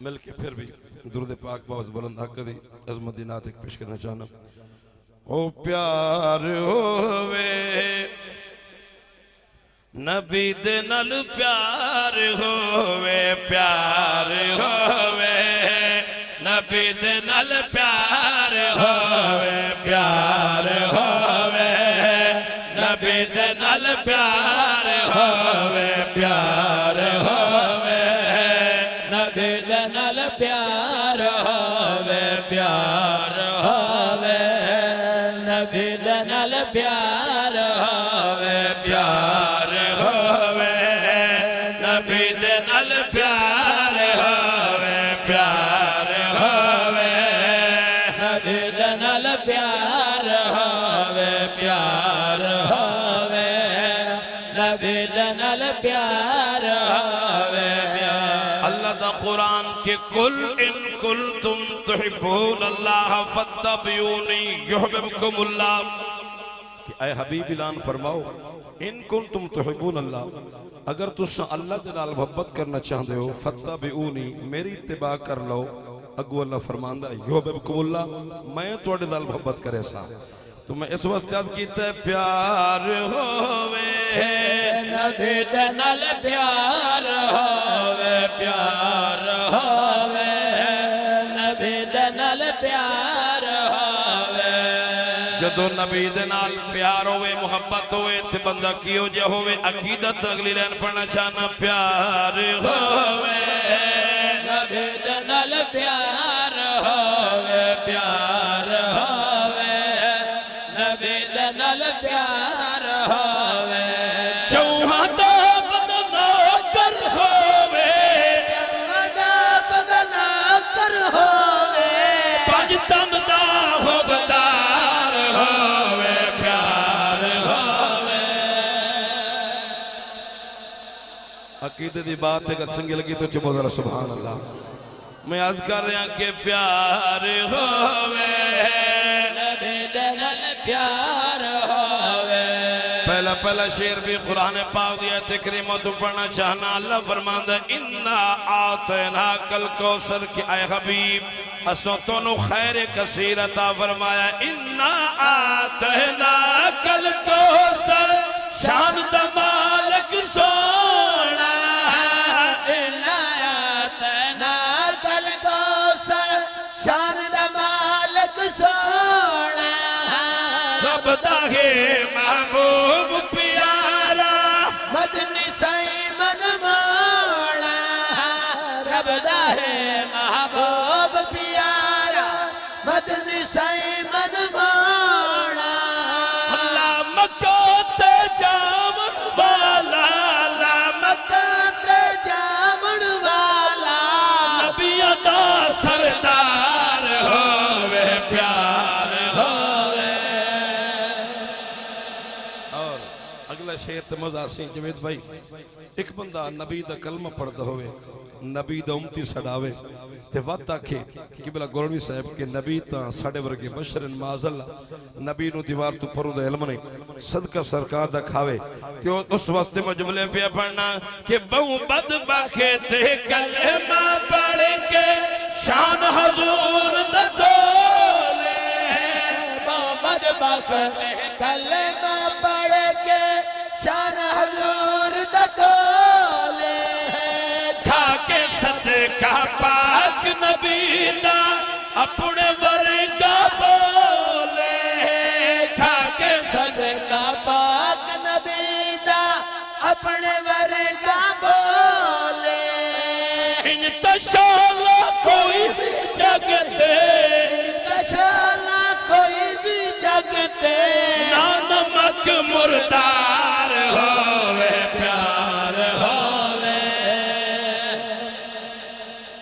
مل کے پھر بھی درود پاک باز بلند حق دی عظمت دی نعت ایک پیش کرنا چاہنا. او پیار ہووے نبی دے نال پیار ہووے پیار ہووے نبی دے نال پیار ہووے پیار ہووے نبی دے نال پیار ہووے پیار ہووے نبی دے نال پیار ہووے پیار ہووے نبی دے نال پیار ہووے پیار ہووے نبی دے نال پیار ہووے پیار ہووے نبی دے نال پیار ہووے پیار ہووے نبی دے نال پیار ہووے. اللہ دا قرآن کہ قل ان کنتم تحبون اللہ فاتبعونی یحببکم اللہ کہ اے حبیب اعلان فرماؤ ان کنتم تحبون اللہ اگر تسا اللہ دے نال محبت کرنا چاہتے ہو فاتبعونی میری اتباع کر لو. اگو اللہ فرماندہ یحببکم اللہ میں توڑے نال محبت کرے سا. تو میں اس وقت یاد کیتا ہے پیار ہووے نبی دے نال پیار ہووے پیار ہووے نبی دے نال پیار ہووے. جدو نبی دے نال پیار ہوئے محبت ہوئے تے بندہ کیو جے ہوئے عقیدت اگلی لین پڑھنا چاہنا پیار ہووے نبی دے نال پیار ہووے پیار ہووے نبی دے نال پیار ہووے. چوہاں دا بدنا کر ہووے چوہاں دا بدنا کر ہووے پانچ تن دا حبدار ہووے پیار ہووے. عقیدے دی بات اگر چنگی لگی تو چپو ذرا سبحان اللہ. میں عرض کر رہا ہوں کہ پیار ہووے نبی دے نال پیار ہووے. پہلا شعر بھی قرآن پاک دیا تکریمہ تو پڑھنا چاہنا. اللہ فرماندہ اِنَّا آتَيْنَاكَ الْكَوْثَرَ کہ اے حبیب اسوں تونوں خیر کثیر عطا فرمایا. اِنَّا آتَيْنَاكَ الْكَوْثَرَ شان دا مالک سونا اِنَّا آتَيْنَاكَ الْكَوْثَرَ شان دا مالک سونا. رب دا ہے محبوب پیارا مدنی سیمن مولا رب دا ہے محبوب پیارا مدنی سیمن مولا. اللہ مکہ تے جامن والا اللہ مکہ تے جامن والا نبیہ دا سردار ہووے پیار ہووے. اور اگلا شعر تے مزہ سین جوید بھائی ایک بندہ نبی دا کلمہ پڑھتا ہوئے نبی دا امتی سڑاوے تے وقت آکھے کہ بلا گولوی صاحب کے نبی تا ساڑے ورگے بشرن معاذاللہ نبی نو دیوار تو پروں دا علم نہیں صدقہ سرکار دا کھاوے. تے اس واسطے میں جملے پہ پڑھنا کہ بہو بدبخے تے کلمہ پڑھ کے شان حضور دا تولے بہو بدبخے کلمہ پڑھ کے شان حضور دا تولے. کھا کے صدقہ پاک نبی دا اپنے ورگا بولے کھا کے صدقہ پاک نبی دا اپنے ورگا بولے. انتشالہ کوئی بھی جگتے انتشالہ کوئی بھی جگتے نا نمک مردار ہووے پیار ہووے.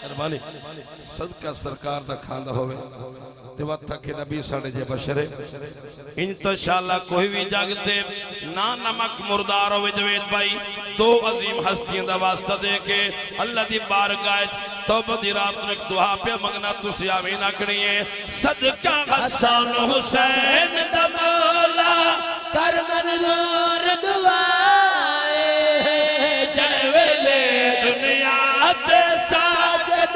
اربانی صدقہ سرکار دا کھاندہ ہوئے تے وقت تک نبی ساڑے جے بشرے انتشاللہ کوئی بھی جاگتے نا نمک مردار ہوئے. جوید بھائی دو عظیم ہستیاں دا واسطہ دے کے اللہ دی بارگاہ توبہ دی رات نے دعا پہ منگنا تسی آمین اکڑی ہے. صدقہ حسن حسین دا مولا کر منظور دعائے جے ویلے دنیا تے ساجد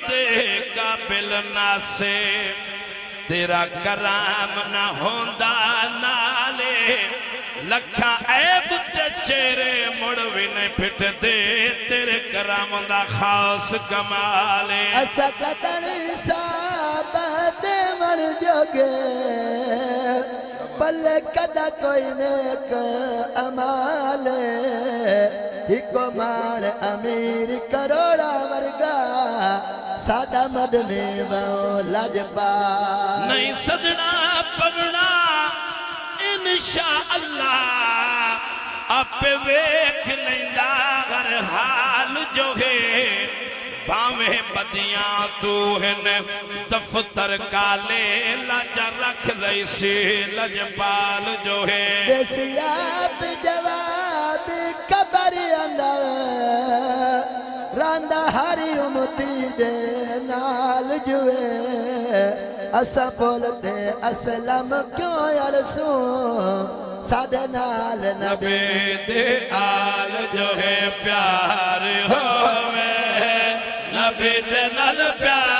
دے قابل ناسے تیرا کرام نہ ہوندا نالے لکھاں عیب تے چہرے مڑوی نے پھٹ دے تیرے کرام دا خاص کمالے اسا قدر صحابہ من جوگے پلے کدا کوئی نیک امالے ہکو مان امیر کروڑا ورگا ساڈا مدنی مولا جبا نہیں سجنا پڑھنا انشاءاللہ آپ ویکھ لیندہ ہر حال جو ہے باویں بدیاں تو ہن دفتر کالے لجا رکھ لئی سی لجپال جو ہے دسیاب جواب قبر اندر راندہ ہری امتی دے نال جوے اسا بولتے اسلام کیوں یرسوں سادے نال نبی دے آل جو ہے پیار ہوئے نبی دے نال پیار